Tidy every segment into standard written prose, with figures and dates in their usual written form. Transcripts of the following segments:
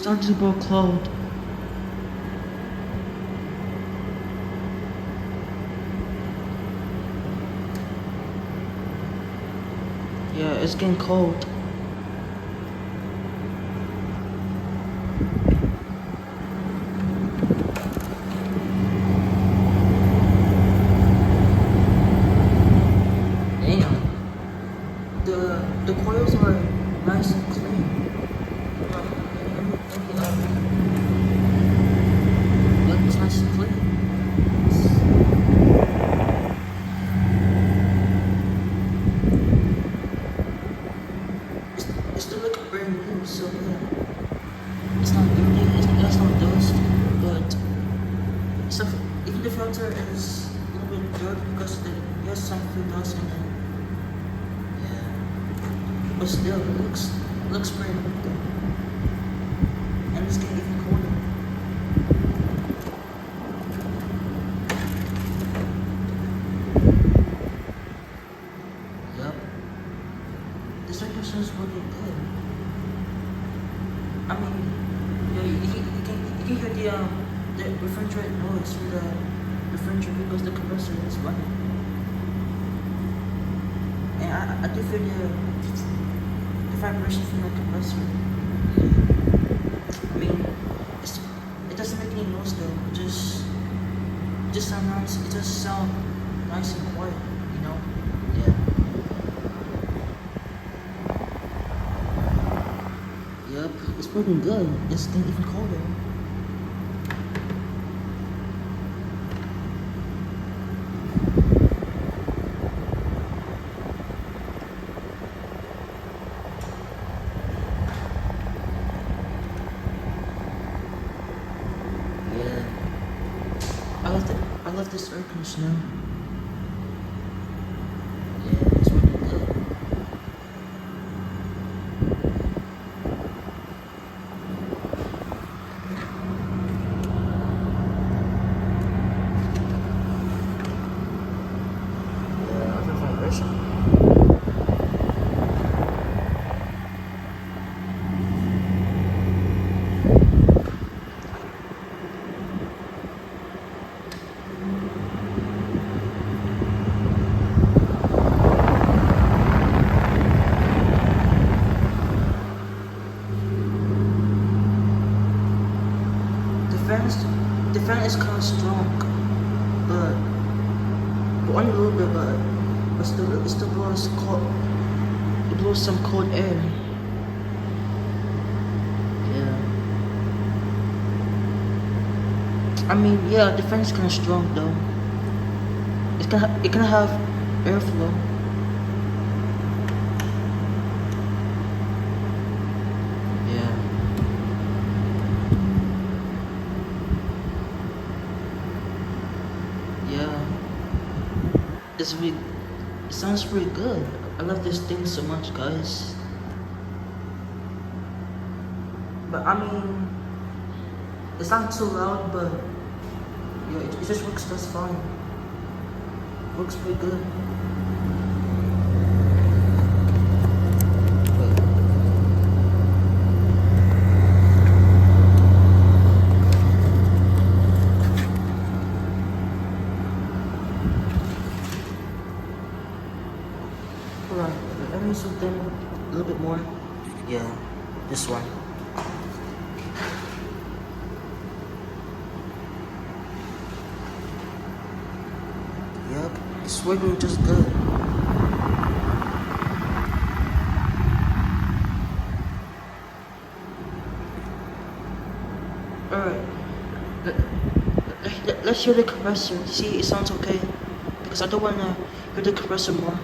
starting to grow cold. Yeah, it's getting cold. Damn. The coils are nice and clean. Look, it's nice and clean. It's still looking brand new, so yeah. It's not dirty, it's not dust, but stuff, even the filter is a little bit dirty because there's some few dust in it. Yeah. But still, it looks pretty good though. And it's getting even colder. Yup. The circulation is really good. I mean, yeah, you can hear the refrigerant noise from the refrigerator because the compressor is running. And I do feel the vibration from the compressor. Yeah. I mean, it doesn't make any noise though. It just sounds nice. It just sounds nice and quiet, you know? Yeah. Yep, it's working good. It's getting even colder. Yeah. I love this air conditioner. Yeah, it's working good. Yeah, I feel vibration. The fan is kind of strong, but only a little bit, but still, it still blows cold. It blows some cold air. Yeah. I mean, yeah, the fan is kind of strong though. It can have airflow. Yeah. Yeah. It sounds pretty good. I love this thing so much, guys. But I mean, it's not too loud, but yeah, it just works just fine. Works pretty good. Hold on, let me zoom in a little bit more. Yeah, this one. Yep, it's working just good. Alright, let's hear the compressor. See, it sounds okay. Because I don't want to hear the compressor more.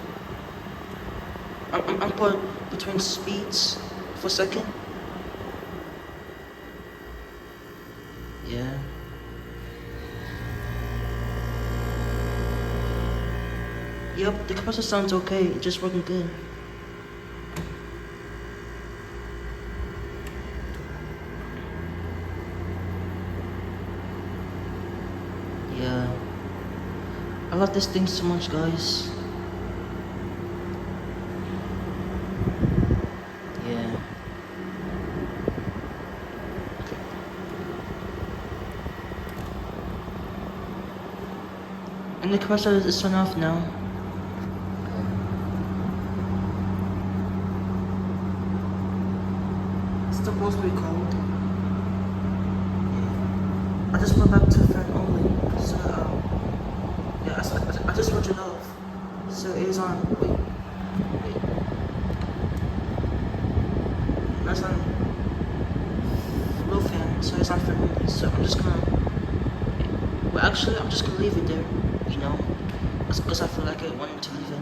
I'm put between speeds for a second. Yeah. Yep, the compressor sounds okay. It's just working good. Yeah. I love this thing so much, guys. Yeah. the compressor is turned off now. It's supposed to be cold. I just went back to fan only. So, yeah, I just switched it off. So it is on. Wait. That's on low fan, so it's on fan only. So I'm just gonna. Well, actually, I'm just gonna leave it there. You know, because I feel like I wanted to leave it.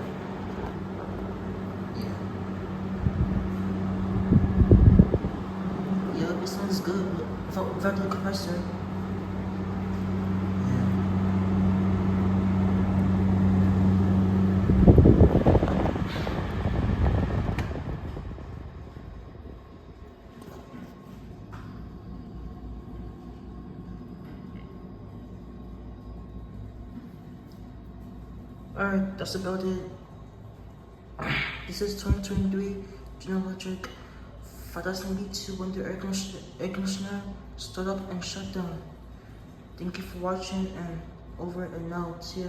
Yeah, it sounds good, but without the compressor. Alright, that's about it. This is 2023 General Electric 5082 window air conditioner startup and shutdown. Thank you for watching and over and out. See ya.